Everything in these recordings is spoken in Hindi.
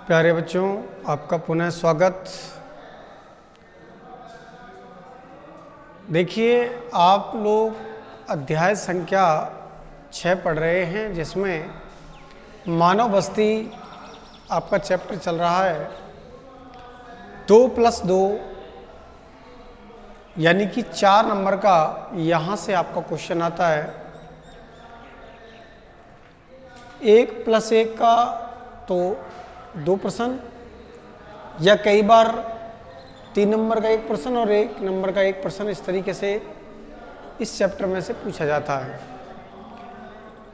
प्यारे बच्चों, आपका पुनः स्वागत। देखिए, आप लोग अध्याय संख्या 6 पढ़ रहे हैं, जिसमें मानव बस्ती आपका चैप्टर चल रहा है। 2+2 यानी कि 4 नंबर का यहाँ से आपका क्वेश्चन आता है। 1+1 का तो 2 प्रश्न, या कई बार 3 नंबर का 1 प्रश्न और 1 नंबर का 1 प्रश्न, इस तरीके से इस चैप्टर में से पूछा जाता है।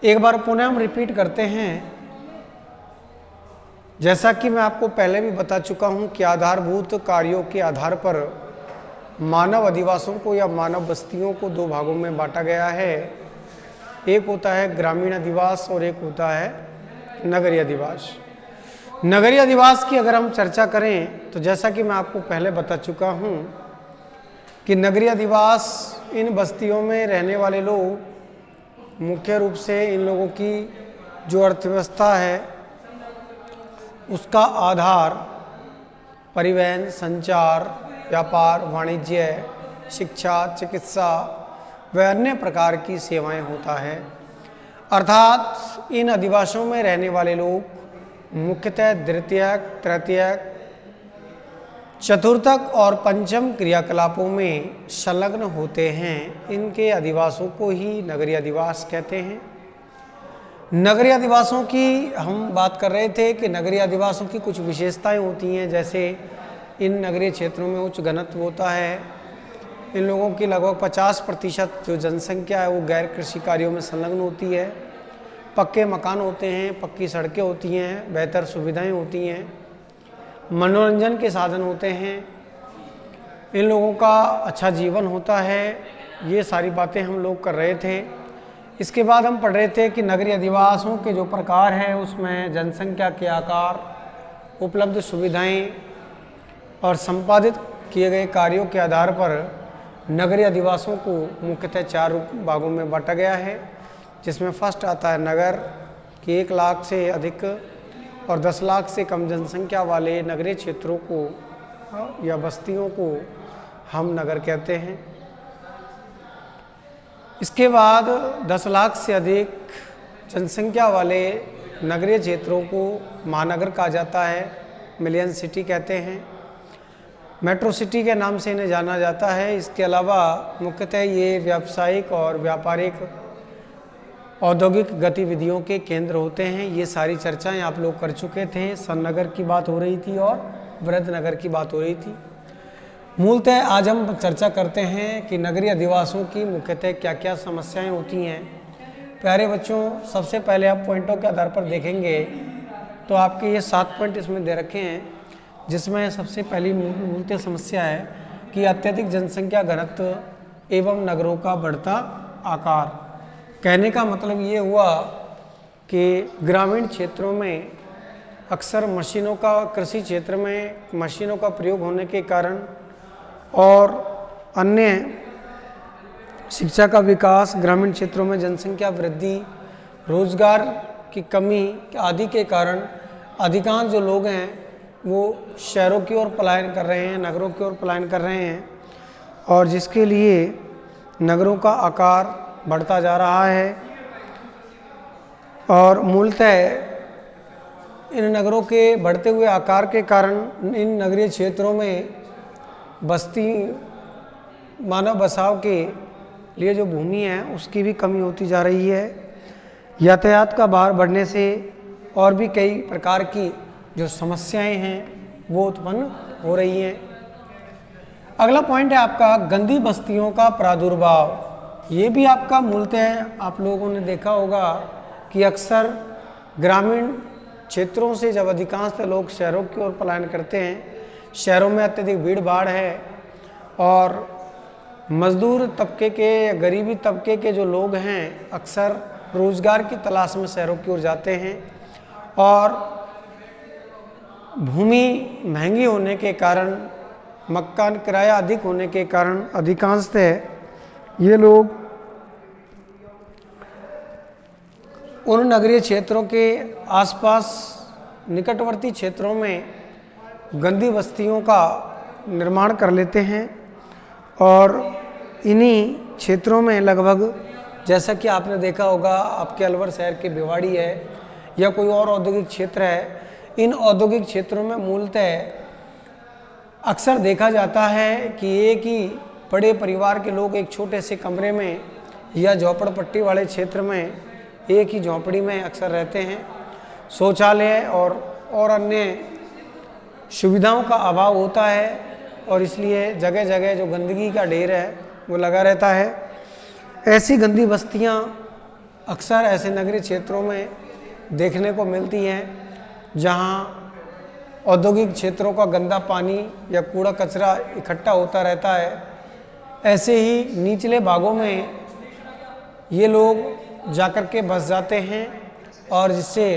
एक बार पुनः हम रिपीट करते हैं। जैसा कि मैं आपको पहले भी बता चुका हूं कि आधारभूत कार्यों के आधार पर मानव अधिवासों को या मानव बस्तियों को 2 भागों में बांटा गया है। एक होता है ग्रामीण अधिवास और एक होता है नगरीय अधिवास। नगरीय अधिवास की अगर हम चर्चा करें तो जैसा कि मैं आपको पहले बता चुका हूं कि नगरीय अधिवास इन बस्तियों में रहने वाले लोग, मुख्य रूप से इन लोगों की जो अर्थव्यवस्था है उसका आधार परिवहन, संचार, व्यापार, वाणिज्य, शिक्षा, चिकित्सा व अन्य प्रकार की सेवाएं होता है। अर्थात इन अधिवासों में रहने वाले लोग मुख्यतः द्वितीयक, तृतीयक, चतुर्थक और पंचम क्रियाकलापों में संलग्न होते हैं। इनके अधिवासों को ही नगरीय अधिवास कहते हैं। नगरीय अधिवासों की हम बात कर रहे थे कि नगरीय अधिवासों की कुछ विशेषताएं होती हैं, जैसे इन नगरीय क्षेत्रों में उच्च घनत्व होता है। इन लोगों की लगभग 50% जो जनसंख्या है वो गैर कृषि कार्यों में संलग्न होती है। पक्के मकान होते हैं, पक्की सड़कें होती हैं, बेहतर सुविधाएं होती हैं, मनोरंजन के साधन होते हैं, इन लोगों का अच्छा जीवन होता है। ये सारी बातें हम लोग कर रहे थे। इसके बाद हम पढ़ रहे थे कि नगरीय अधिवासों के जो प्रकार हैं उसमें जनसंख्या के आकार, उपलब्ध सुविधाएं और संपादित किए गए कार्यों के आधार पर नगरीय अधिवासों को मुख्यतः 4 भागों में बांटा गया है, जिसमें फर्स्ट आता है नगर कि 1 लाख से अधिक और 10 लाख से कम जनसंख्या वाले नगरीय क्षेत्रों को या बस्तियों को हम नगर कहते हैं। इसके बाद 10 लाख से अधिक जनसंख्या वाले नगरीय क्षेत्रों को महानगर कहा जाता है, मिलियन सिटी कहते हैं। मेट्रो सिटी के नाम से इन्हें जाना जाता है। इसके अलावा मुख्यतः ये व्यावसायिक और व्यापारिक औद्योगिक गतिविधियों के केंद्र होते हैं। ये सारी चर्चाएं आप लोग कर चुके थे। सन्नगर की बात हो रही थी और वृद्धनगर की बात हो रही थी। मूलतः आज हम चर्चा करते हैं कि नगरीय अधिवासों की मुख्यतः क्या क्या समस्याएं होती हैं। प्यारे बच्चों, सबसे पहले आप पॉइंटों के आधार पर देखेंगे तो आपके ये 7 पॉइंट इसमें दे रखे हैं, जिसमें सबसे पहली मूलतः समस्या है कि अत्यधिक जनसंख्या घनत्व एवं नगरों का बढ़ता आकार। कहने का मतलब ये हुआ कि ग्रामीण क्षेत्रों में अक्सर मशीनों का, कृषि क्षेत्र में मशीनों का प्रयोग होने के कारण और अन्य शिक्षा का विकास, ग्रामीण क्षेत्रों में जनसंख्या वृद्धि, रोजगार की कमी आदि के कारण अधिकांश जो लोग हैं वो शहरों की ओर पलायन कर रहे हैं, नगरों की ओर पलायन कर रहे हैं, और जिसके लिए नगरों का आकार बढ़ता जा रहा है। और मूलतः इन नगरों के बढ़ते हुए आकार के कारण इन नगरीय क्षेत्रों में बस्ती, मानव बसाव के लिए जो भूमि है उसकी भी कमी होती जा रही है। यातायात का भार बढ़ने से और भी कई प्रकार की जो समस्याएं हैं वो उत्पन्न हो रही हैं। अगला पॉइंट है आपका गंदी बस्तियों का प्रादुर्भाव। ये भी आपका मूलतः आप लोगों ने देखा होगा कि अक्सर ग्रामीण क्षेत्रों से जब अधिकांश लोग शहरों की ओर पलायन करते हैं, शहरों में अत्यधिक भीड़ भाड़ है और मजदूर तबके के, गरीबी तबके के जो लोग हैं अक्सर रोजगार की तलाश में शहरों की ओर जाते हैं, और भूमि महंगी होने के कारण, मकान किराया अधिक होने के कारण अधिकांशतः ये लोग उन नगरीय क्षेत्रों के आसपास निकटवर्ती क्षेत्रों में गंदी बस्तियों का निर्माण कर लेते हैं और इन्हीं क्षेत्रों में लगभग, जैसा कि आपने देखा होगा, आपके अलवर शहर के भिवाड़ी है या कोई और औद्योगिक क्षेत्र है, इन औद्योगिक क्षेत्रों में मूलतः अक्सर देखा जाता है कि एक ही बड़े परिवार के लोग एक छोटे से कमरे में या झोपड़पट्टी वाले क्षेत्र में एक ही झोंपड़ी में अक्सर रहते हैं। शौचालय और अन्य सुविधाओं का अभाव होता है और इसलिए जगह जगह जो गंदगी का ढेर है वो लगा रहता है। ऐसी गंदी बस्तियां अक्सर ऐसे नगरीय क्षेत्रों में देखने को मिलती हैं जहां औद्योगिक क्षेत्रों का गंदा पानी या कूड़ा कचरा इकट्ठा होता रहता है। ऐसे ही निचले भागों में ये लोग जाकर के बस जाते हैं और जिससे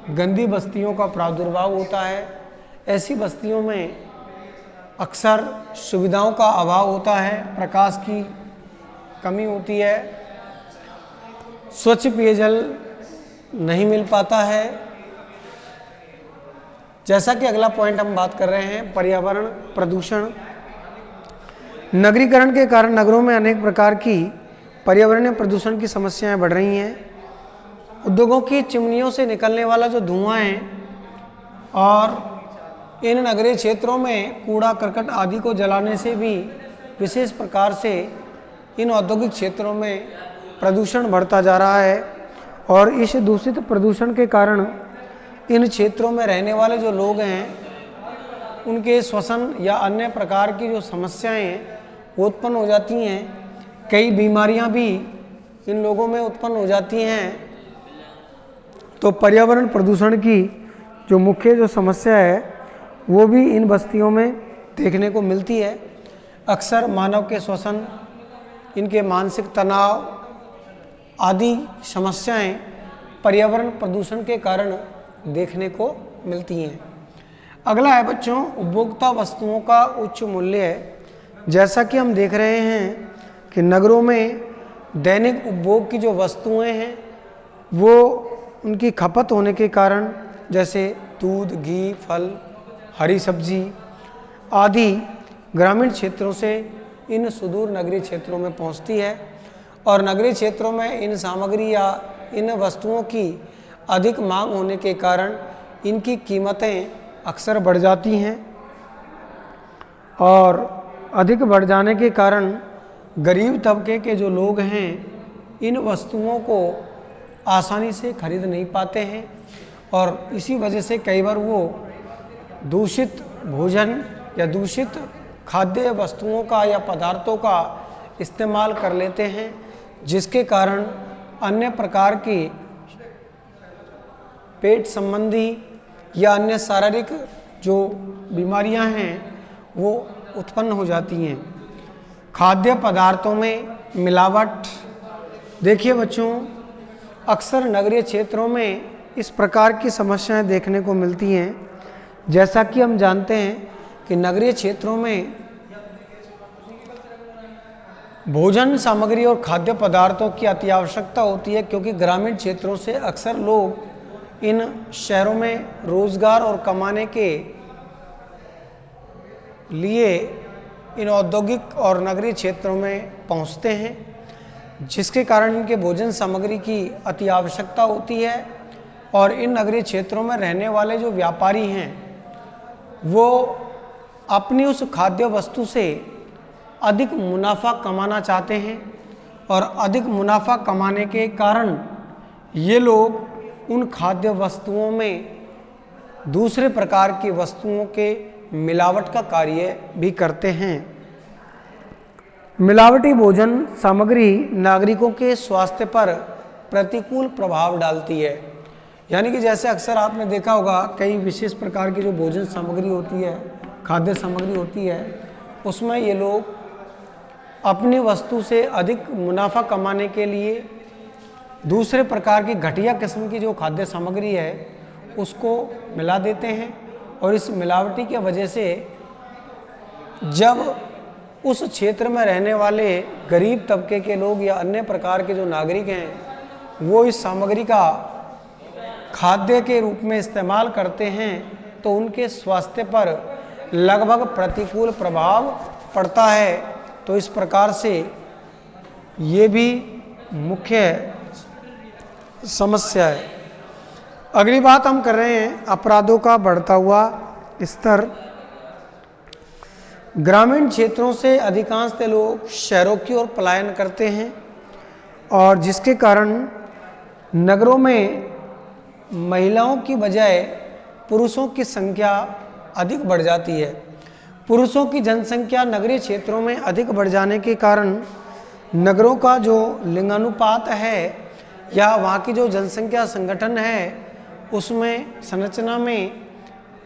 गंदी बस्तियों का प्रादुर्भाव होता है। ऐसी बस्तियों में अक्सर सुविधाओं का अभाव होता है, प्रकाश की कमी होती है, स्वच्छ पेयजल नहीं मिल पाता है। जैसा कि अगला पॉइंट हम बात कर रहे हैं, पर्यावरण प्रदूषण। नगरीकरण के कारण नगरों में अनेक प्रकार की पर्यावरणीय प्रदूषण की समस्याएं बढ़ रही हैं। उद्योगों की चिमनियों से निकलने वाला जो धुआं है और इन नगरीय क्षेत्रों में कूड़ा करकट आदि को जलाने से भी विशेष प्रकार से इन औद्योगिक क्षेत्रों में प्रदूषण बढ़ता जा रहा है और इस दूषित प्रदूषण के कारण इन क्षेत्रों में रहने वाले जो लोग हैं उनके श्वसन या अन्य प्रकार की जो समस्याएं वो उत्पन्न हो जाती हैं। कई बीमारियां भी इन लोगों में उत्पन्न हो जाती हैं। तो पर्यावरण प्रदूषण की जो मुख्य जो समस्या है वो भी इन बस्तियों में देखने को मिलती है। अक्सर मानव के श्वसन, इनके मानसिक तनाव आदि समस्याएं पर्यावरण प्रदूषण के कारण देखने को मिलती हैं। अगला है बच्चों, उपभोक्ता वस्तुओं का उच्च मूल्य है। जैसा कि हम देख रहे हैं कि नगरों में दैनिक उपभोग की जो वस्तुएं हैं वो उनकी खपत होने के कारण, जैसे दूध, घी, फल, हरी सब्जी आदि ग्रामीण क्षेत्रों से इन सुदूर नगरीय क्षेत्रों में पहुंचती है और नगरीय क्षेत्रों में इन सामग्री या इन वस्तुओं की अधिक मांग होने के कारण इनकी कीमतें अक्सर बढ़ जाती हैं और अधिक बढ़ जाने के कारण गरीब तबके के जो लोग हैं इन वस्तुओं को आसानी से खरीद नहीं पाते हैं और इसी वजह से कई बार वो दूषित भोजन या दूषित खाद्य वस्तुओं का या पदार्थों का इस्तेमाल कर लेते हैं, जिसके कारण अन्य प्रकार की पेट संबंधी या अन्य शारीरिक जो बीमारियां हैं वो उत्पन्न हो जाती हैं। खाद्य पदार्थों में मिलावट। देखिए बच्चों, अक्सर नगरीय क्षेत्रों में इस प्रकार की समस्याएं देखने को मिलती हैं। जैसा कि हम जानते हैं कि नगरीय क्षेत्रों में भोजन सामग्री और खाद्य पदार्थों की अति आवश्यकता होती है, क्योंकि ग्रामीण क्षेत्रों से अक्सर लोग इन शहरों में रोजगार और कमाने के लिए इन औद्योगिक और नगरीय क्षेत्रों में पहुंचते हैं, जिसके कारण इनके भोजन सामग्री की अति आवश्यकता होती है। और इन नगरीय क्षेत्रों में रहने वाले जो व्यापारी हैं वो अपनी उस खाद्य वस्तु से अधिक मुनाफा कमाना चाहते हैं और अधिक मुनाफा कमाने के कारण ये लोग उन खाद्य वस्तुओं में दूसरे प्रकार की वस्तुओं के मिलावट का कार्य भी करते हैं। मिलावटी भोजन सामग्री नागरिकों के स्वास्थ्य पर प्रतिकूल प्रभाव डालती है। यानी कि जैसे अक्सर आपने देखा होगा कई विशेष प्रकार की जो भोजन सामग्री होती है, खाद्य सामग्री होती है, उसमें ये लोग अपनी वस्तु से अधिक मुनाफा कमाने के लिए दूसरे प्रकार की घटिया किस्म की जो खाद्य सामग्री है उसको मिला देते हैं और इस मिलावटी की वजह से जब उस क्षेत्र में रहने वाले गरीब तबके के लोग या अन्य प्रकार के जो नागरिक हैं वो इस सामग्री का खाद्य के रूप में इस्तेमाल करते हैं तो उनके स्वास्थ्य पर लगभग प्रतिकूल प्रभाव पड़ता है। तो इस प्रकार से ये भी मुख्य समस्या है। अगली बात हम कर रहे हैं अपराधों का बढ़ता हुआ स्तर। ग्रामीण क्षेत्रों से अधिकांश लोग शहरों की ओर पलायन करते हैं और जिसके कारण नगरों में महिलाओं की बजाय पुरुषों की संख्या अधिक बढ़ जाती है। पुरुषों की जनसंख्या नगरीय क्षेत्रों में अधिक बढ़ जाने के कारण नगरों का जो लिंगानुपात है या वहाँ की जो जनसंख्या संगठन है उसमें संरचना में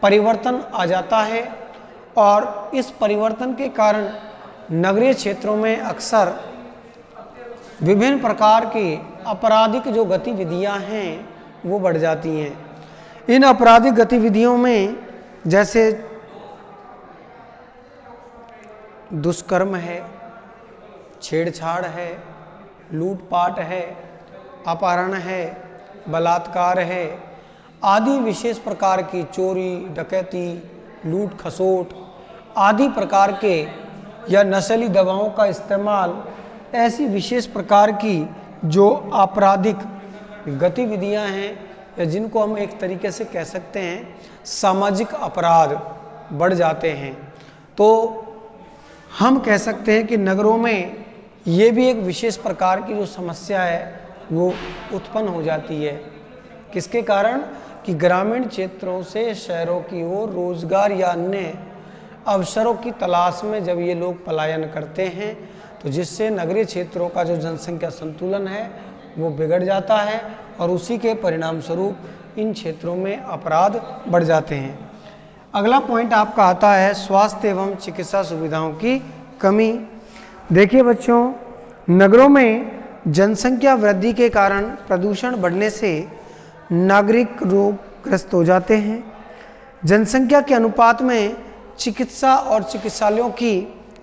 परिवर्तन आ जाता है और इस परिवर्तन के कारण नगरीय क्षेत्रों में अक्सर विभिन्न प्रकार की आपराधिक जो गतिविधियां हैं वो बढ़ जाती हैं। इन आपराधिक गतिविधियों में जैसे दुष्कर्म है, छेड़छाड़ है, लूटपाट है, अपहरण है, बलात्कार है आदि विशेष प्रकार की चोरी, डकैती, लूट खसोट आदि प्रकार के या नशीली दवाओं का इस्तेमाल, ऐसी विशेष प्रकार की जो आपराधिक गतिविधियां हैं या जिनको हम एक तरीके से कह सकते हैं सामाजिक अपराध बढ़ जाते हैं। तो हम कह सकते हैं कि नगरों में ये भी एक विशेष प्रकार की जो समस्या है वो उत्पन्न हो जाती है। किसके कारण? कि ग्रामीण क्षेत्रों से शहरों की ओर रोजगार या अन्य अवसरों की तलाश में जब ये लोग पलायन करते हैं तो जिससे नगरीय क्षेत्रों का जो जनसंख्या संतुलन है वो बिगड़ जाता है और उसी के परिणाम स्वरूप इन क्षेत्रों में अपराध बढ़ जाते हैं। अगला पॉइंट आपका आता है स्वास्थ्य एवं चिकित्सा सुविधाओं की कमी। देखिए बच्चों, नगरों में जनसंख्या वृद्धि के कारण प्रदूषण बढ़ने से नागरिक रोगग्रस्त हो जाते हैं। जनसंख्या के अनुपात में चिकित्सा और चिकित्सालयों की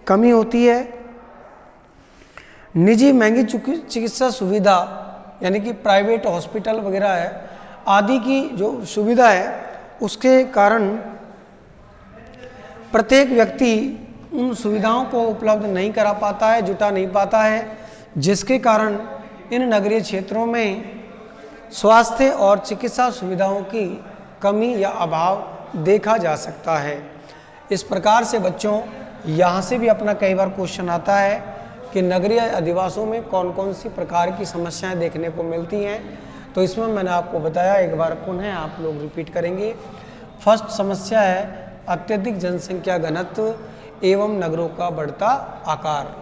कमी होती है। निजी महंगी चिकित्सा सुविधा यानी कि प्राइवेट हॉस्पिटल वगैरह है आदि की जो सुविधा है उसके कारण प्रत्येक व्यक्ति उन सुविधाओं को उपलब्ध नहीं करा पाता है, जुटा नहीं पाता है, जिसके कारण इन नगरीय क्षेत्रों में स्वास्थ्य और चिकित्सा सुविधाओं की कमी या अभाव देखा जा सकता है। इस प्रकार से बच्चों यहाँ से भी अपना कई बार क्वेश्चन आता है कि नगरीय अधिवासों में कौन कौन सी प्रकार की समस्याएं देखने को मिलती हैं। तो इसमें मैंने आपको बताया, एक बार पुनः आप लोग रिपीट करेंगे। फर्स्ट समस्या है अत्यधिक जनसंख्या घनत्व एवं नगरों का बढ़ता आकार।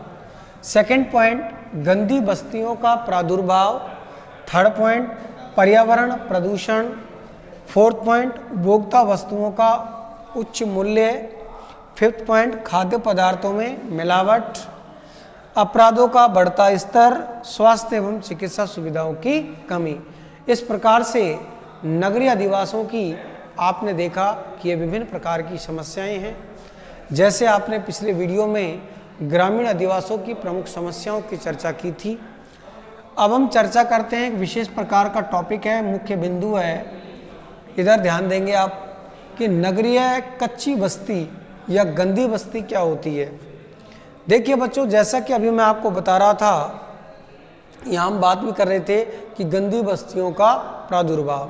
सेकंड पॉइंट गंदी बस्तियों का प्रादुर्भाव। थर्ड पॉइंट पर्यावरण प्रदूषण। फोर्थ पॉइंट उपभोक्ता वस्तुओं का उच्च मूल्य। फिफ्थ पॉइंट खाद्य पदार्थों में मिलावट। अपराधों का बढ़ता स्तर, स्वास्थ्य एवं चिकित्सा सुविधाओं की कमी। इस प्रकार से नगरीय अधिवासों की आपने देखा कि ये विभिन्न प्रकार की समस्याएं हैं। जैसे आपने पिछले वीडियो में ग्रामीण अधिवासों की प्रमुख समस्याओं की चर्चा की थी। अब हम चर्चा करते हैं एक विशेष प्रकार का टॉपिक है, मुख्य बिंदु है, इधर ध्यान देंगे आप कि नगरीय कच्ची बस्ती या गंदी बस्ती क्या होती है। देखिए बच्चों, जैसा कि अभी मैं आपको बता रहा था, यहाँ हम बात भी कर रहे थे कि गंदी बस्तियों का प्रादुर्भाव।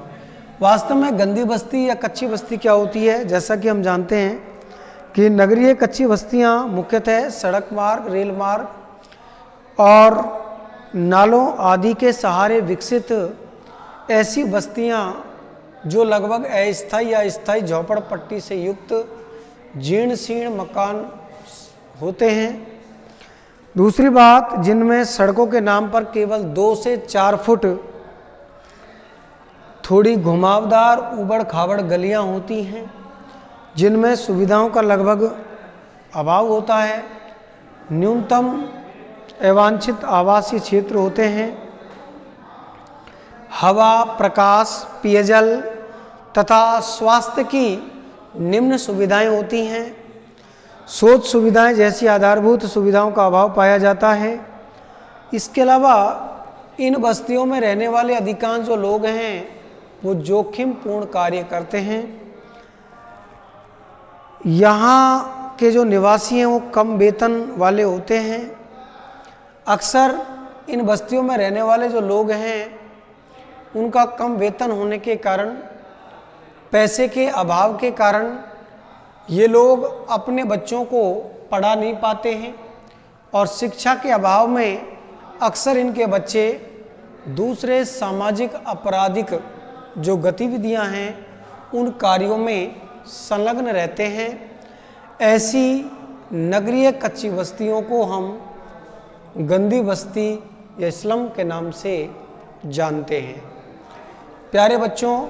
वास्तव में गंदी बस्ती या कच्ची बस्ती क्या होती है? जैसा कि हम जानते हैं कि नगरीय कच्ची बस्तियाँ मुख्यतः सड़क मार्ग, रेल मार्ग और नालों आदि के सहारे विकसित ऐसी बस्तियाँ जो लगभग अस्थायी या स्थायी झोपड़पट्टी से युक्त जीर्ण शीर्ण मकान होते हैं। दूसरी बात, जिनमें सड़कों के नाम पर केवल 2 से 4 फुट थोड़ी घुमावदार उबड़ खाबड़ गलियां होती हैं, जिनमें सुविधाओं का लगभग अभाव होता है। न्यूनतम अवांछित आवासीय क्षेत्र होते हैं। हवा, प्रकाश, पेयजल तथा स्वास्थ्य की निम्न सुविधाएं होती हैं। शोध सुविधाएं जैसी आधारभूत सुविधाओं का अभाव पाया जाता है। इसके अलावा इन बस्तियों में रहने वाले अधिकांश जो लोग हैं वो जोखिमपूर्ण कार्य करते हैं। यहाँ के जो निवासी हैं वो कम वेतन वाले होते हैं। अक्सर इन बस्तियों में रहने वाले जो लोग हैं उनका कम वेतन होने के कारण, पैसे के अभाव के कारण ये लोग अपने बच्चों को पढ़ा नहीं पाते हैं और शिक्षा के अभाव में अक्सर इनके बच्चे दूसरे सामाजिक आपराधिक जो गतिविधियां हैं उन कार्यों में संलग्न रहते हैं। ऐसी नगरीय कच्ची बस्तियों को हम गंदी बस्ती या स्लम के नाम से जानते हैं। प्यारे बच्चों,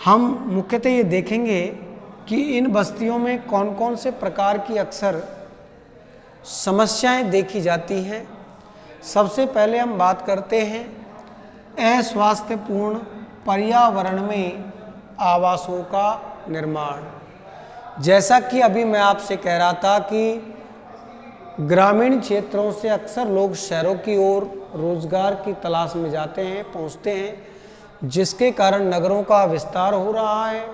हम मुख्यतः ये देखेंगे कि इन बस्तियों में कौन कौन से प्रकार की अक्सर समस्याएं देखी जाती हैं। सबसे पहले हम बात करते हैं अस्वास्थ्यपूर्ण पर्यावरण में आवासों का निर्माण। जैसा कि अभी मैं आपसे कह रहा था कि ग्रामीण क्षेत्रों से अक्सर लोग शहरों की ओर रोजगार की तलाश में जाते हैं, पहुंचते हैं, जिसके कारण नगरों का विस्तार हो रहा है।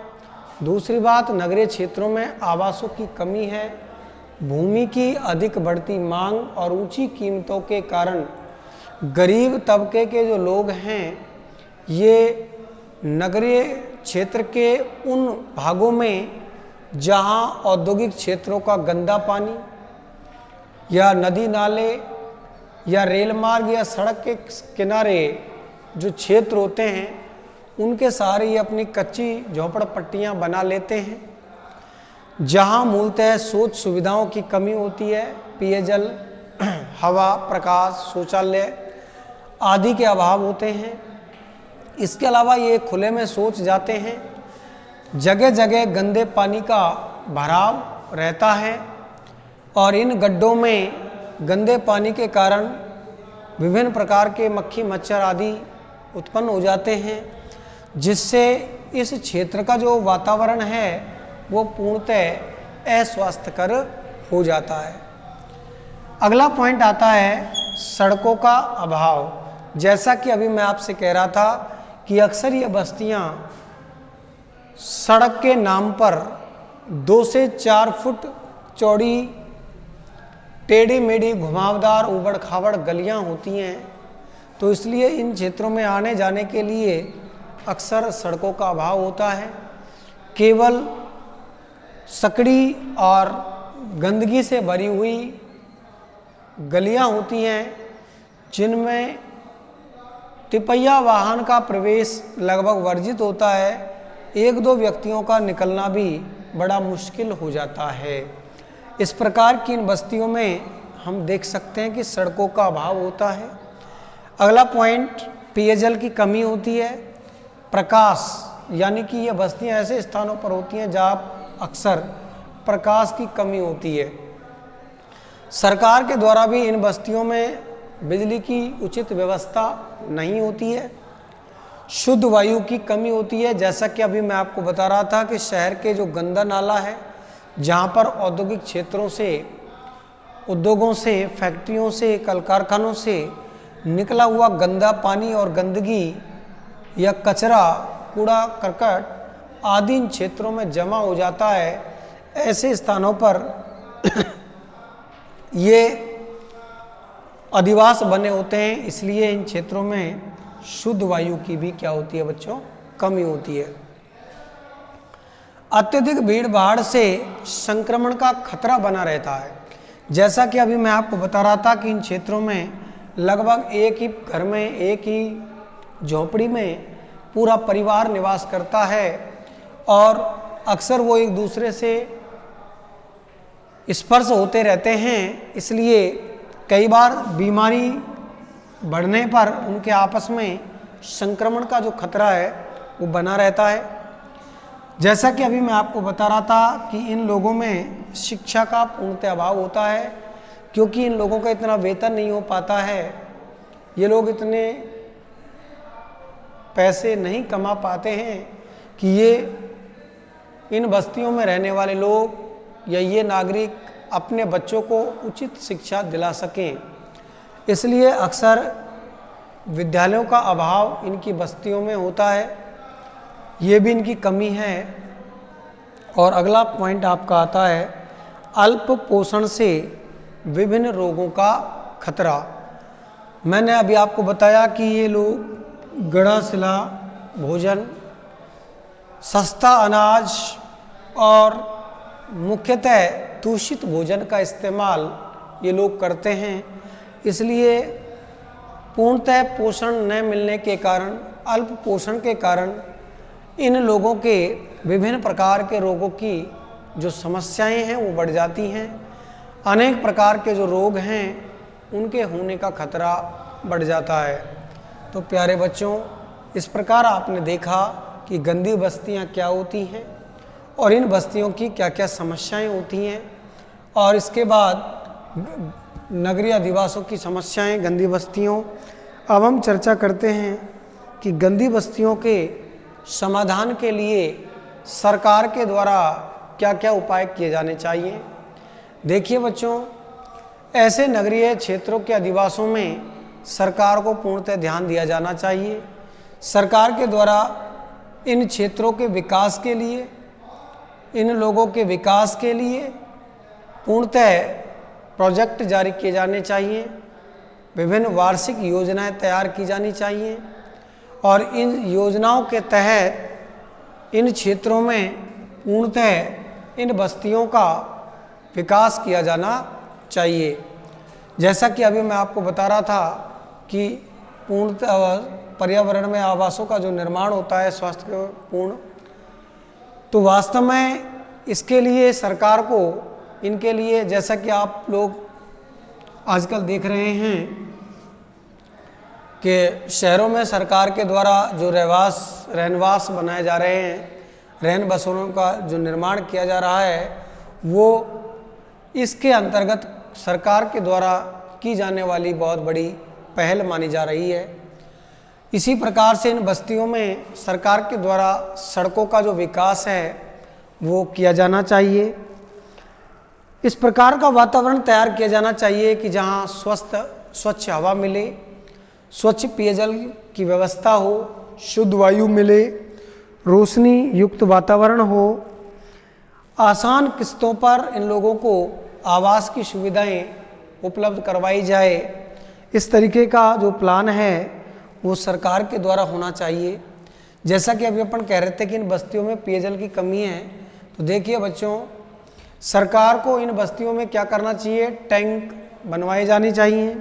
दूसरी बात, नगरीय क्षेत्रों में आवासों की कमी है। भूमि की अधिक बढ़ती मांग और ऊंची कीमतों के कारण गरीब तबके के जो लोग हैं ये नगरीय क्षेत्र के उन भागों में जहां औद्योगिक क्षेत्रों का गंदा पानी या नदी नाले या रेल मार्ग या सड़क के किनारे जो क्षेत्र होते हैं उनके सहारे ये अपनी कच्ची झोपड़पट्टियां बना लेते हैं, जहां मूलतः सोच सुविधाओं की कमी होती है। पेयजल, हवा, प्रकाश, शौचालय आदि के अभाव होते हैं। इसके अलावा ये खुले में शौच जाते हैं। जगह जगह गंदे पानी का भराव रहता है और इन गड्ढों में गंदे पानी के कारण विभिन्न प्रकार के मक्खी मच्छर आदि उत्पन्न हो जाते हैं, जिससे इस क्षेत्र का जो वातावरण है वो पूर्णतः अस्वास्थ्यकर हो जाता है। अगला पॉइंट आता है सड़कों का अभाव। जैसा कि अभी मैं आपसे कह रहा था कि अक्सर ये बस्तियां सड़क के नाम पर 2 से 4 फुट चौड़ी टेढ़ी मेढ़ी घुमावदार उबड़ खाबड़ गलियां होती हैं, तो इसलिए इन क्षेत्रों में आने जाने के लिए अक्सर सड़कों का अभाव होता है। केवल सकड़ी और गंदगी से भरी हुई गलियां होती हैं जिनमें तिपैया वाहन का प्रवेश लगभग वर्जित होता है। 1-2 व्यक्तियों का निकलना भी बड़ा मुश्किल हो जाता है। इस प्रकार की इन बस्तियों में हम देख सकते हैं कि सड़कों का अभाव होता है। अगला पॉइंट, पेयजल की कमी होती है। प्रकाश, यानी कि ये बस्तियां ऐसे स्थानों पर होती हैं जहाँ अक्सर प्रकाश की कमी होती है। सरकार के द्वारा भी इन बस्तियों में बिजली की उचित व्यवस्था नहीं होती है। शुद्ध वायु की कमी होती है। जैसा कि अभी मैं आपको बता रहा था कि शहर के जो गंदा नाला है, जहाँ पर औद्योगिक क्षेत्रों से, उद्योगों से, फैक्ट्रियों से, कल कारखानों से निकला हुआ गंदा पानी और गंदगी या कचरा, कूड़ा करकट आदि इन क्षेत्रों में जमा हो जाता है। ऐसे स्थानों पर ये अधिवास बने होते हैं, इसलिए इन क्षेत्रों में शुद्ध वायु की भी क्या होती है बच्चों, कमी होती है। अत्यधिक भीड़ भाड़ से संक्रमण का खतरा बना रहता है। जैसा कि अभी मैं आपको बता रहा था कि इन क्षेत्रों में लगभग एक ही घर में, एक ही झोपड़ी में पूरा परिवार निवास करता है और अक्सर वो एक दूसरे से स्पर्श होते रहते हैं। इसलिए कई बार बीमारी बढ़ने पर उनके आपस में संक्रमण का जो खतरा है वो बना रहता है। जैसा कि अभी मैं आपको बता रहा था कि इन लोगों में शिक्षा का पूर्णतः अभाव होता है, क्योंकि इन लोगों का इतना वेतन नहीं हो पाता है। ये लोग इतने पैसे नहीं कमा पाते हैं कि ये इन बस्तियों में रहने वाले लोग या ये नागरिक अपने बच्चों को उचित शिक्षा दिला सकें। इसलिए अक्सर विद्यालयों का अभाव इनकी बस्तियों में होता है। ये भी इनकी कमी है। और अगला पॉइंट आपका आता है अल्प पोषण से विभिन्न रोगों का खतरा। मैंने अभी आपको बताया कि ये लोग गड़ा सिला भोजन, सस्ता अनाज और मुख्यतः दूषित भोजन का इस्तेमाल ये लोग करते हैं। इसलिए पूर्णतः पोषण न मिलने के कारण, अल्प पोषण के कारण इन लोगों के विभिन्न प्रकार के रोगों की जो समस्याएं हैं वो बढ़ जाती हैं। अनेक प्रकार के जो रोग हैं उनके होने का खतरा बढ़ जाता है। तो प्यारे बच्चों, इस प्रकार आपने देखा कि गंदी बस्तियां क्या होती हैं और इन बस्तियों की क्या क्या समस्याएं होती हैं, और इसके बाद नगरीय अधिवासों की समस्याएं, गंदी बस्तियों। अब हम चर्चा करते हैं कि गंदी बस्तियों के समाधान के लिए सरकार के द्वारा क्या क्या उपाय किए जाने चाहिए। देखिए बच्चों, ऐसे नगरीय क्षेत्रों के अधिवासों में सरकार को पूर्णतः ध्यान दिया जाना चाहिए। सरकार के द्वारा इन क्षेत्रों के विकास के लिए, इन लोगों के विकास के लिए पूर्णतः प्रोजेक्ट जारी किए जाने चाहिए, विभिन्न वार्षिक योजनाएं तैयार की जानी चाहिए और इन योजनाओं के तहत इन क्षेत्रों में पूर्णतः इन बस्तियों का विकास किया जाना चाहिए। जैसा कि अभी मैं आपको बता रहा था कि पूर्णतः पर्यावरण में आवासों का जो निर्माण होता है स्वास्थ्यपूर्ण, तो वास्तव में इसके लिए सरकार को, इनके लिए, जैसा कि आप लोग आजकल देख रहे हैं कि शहरों में सरकार के द्वारा जो रहनवास बनाए जा रहे हैं, रहन बसों का जो निर्माण किया जा रहा है, वो इसके अंतर्गत सरकार के द्वारा की जाने वाली बहुत बड़ी पहल मानी जा रही है। इसी प्रकार से इन बस्तियों में सरकार के द्वारा सड़कों का जो विकास है वो किया जाना चाहिए। इस प्रकार का वातावरण तैयार किया जाना चाहिए कि जहाँ स्वच्छ हवा मिले, स्वच्छ पेयजल की व्यवस्था हो, शुद्ध वायु मिले, रोशनी युक्त वातावरण हो, आसान किस्तों पर इन लोगों को आवास की सुविधाएं उपलब्ध करवाई जाए। इस तरीके का जो प्लान है वो सरकार के द्वारा होना चाहिए। जैसा कि अभी अपन कह रहे थे कि इन बस्तियों में पेयजल की कमी है, तो देखिए बच्चों, सरकार को इन बस्तियों में क्या करना चाहिए, टैंक बनवाए जाने चाहिए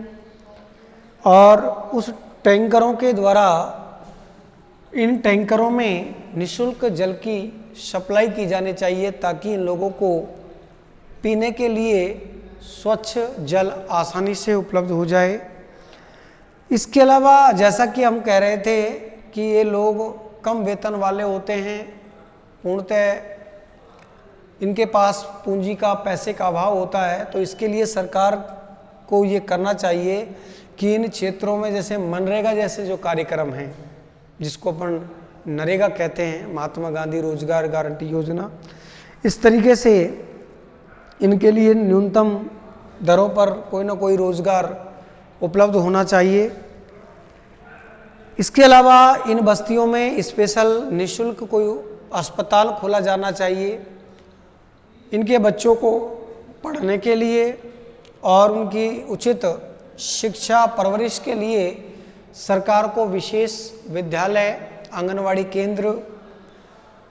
और उस टैंकरों के द्वारा, इन टैंकरों में निःशुल्क जल की सप्लाई की जानी चाहिए ताकि इन लोगों को पीने के लिए स्वच्छ जल आसानी से उपलब्ध हो जाए। इसके अलावा जैसा कि हम कह रहे थे कि ये लोग कम वेतन वाले होते हैं, पूर्णतः इनके पास पूंजी का, पैसे का अभाव होता है, तो इसके लिए सरकार को ये करना चाहिए कि इन क्षेत्रों में जैसे मनरेगा जैसे जो कार्यक्रम हैं, जिसको अपन नरेगा कहते हैं, महात्मा गांधी रोजगार गारंटी योजना, इस तरीके से इनके लिए न्यूनतम दरों पर कोई ना कोई रोजगार उपलब्ध होना चाहिए। इसके अलावा इन बस्तियों में स्पेशल निःशुल्क कोई अस्पताल खोला जाना चाहिए इनके बच्चों को पढ़ने के लिए और उनकी उचित शिक्षा परवरिश के लिए। सरकार को विशेष विद्यालय, आंगनवाड़ी केंद्र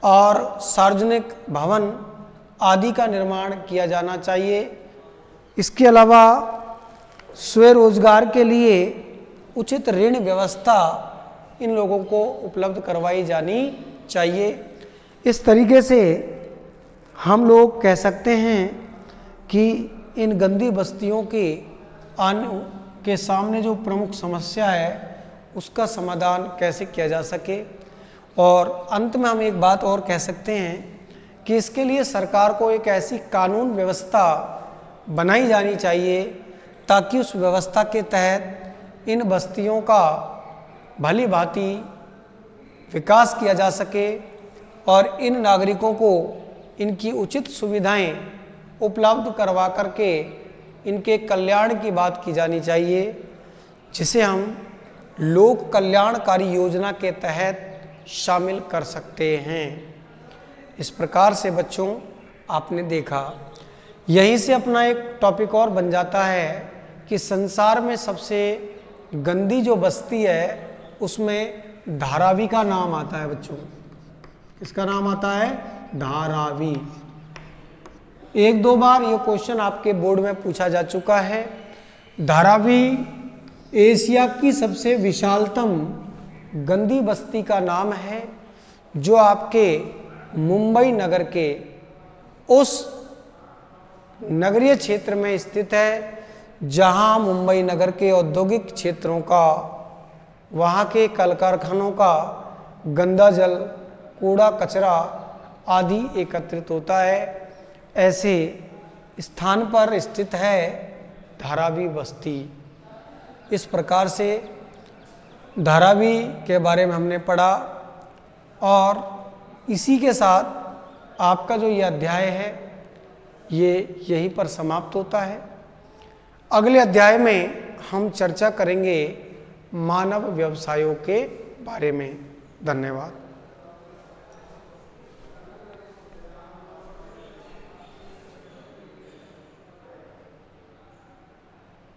और सार्वजनिक भवन आदि का निर्माण किया जाना चाहिए। इसके अलावा स्वरोजगार के लिए उचित ऋण व्यवस्था इन लोगों को उपलब्ध करवाई जानी चाहिए। इस तरीके से हम लोग कह सकते हैं कि इन गंदी बस्तियों के सामने जो प्रमुख समस्या है उसका समाधान कैसे किया जा सके। और अंत में हम एक बात और कह सकते हैं कि इसके लिए सरकार को एक ऐसी कानून व्यवस्था बनाई जानी चाहिए ताकि उस व्यवस्था के तहत इन बस्तियों का भली भांति विकास किया जा सके और इन नागरिकों को इनकी उचित सुविधाएं उपलब्ध करवा करके इनके कल्याण की बात की जानी चाहिए, जिसे हम लोक कल्याणकारी योजना के तहत शामिल कर सकते हैं। इस प्रकार से बच्चों आपने देखा, यहीं से अपना एक टॉपिक और बन जाता है कि संसार में सबसे गंदी जो बस्ती है उसमें धारावी का नाम आता है बच्चों। किसका नाम आता है? धारावी। एक दो बार ये क्वेश्चन आपके बोर्ड में पूछा जा चुका है। धारावी एशिया की सबसे विशालतम गंदी बस्ती का नाम है, जो आपके मुंबई नगर के उस नगरीय क्षेत्र में स्थित है जहां मुंबई नगर के औद्योगिक क्षेत्रों का, वहां के कल कारखानों का गंदा जल, कूड़ा कचरा आदि एकत्रित होता है। ऐसे स्थान पर स्थित है धारावी बस्ती। इस प्रकार से धारावी के बारे में हमने पढ़ा और इसी के साथ आपका जो ये अध्याय है ये यहीं पर समाप्त होता है। अगले अध्याय में हम चर्चा करेंगे मानव व्यवसायों के बारे में। धन्यवाद।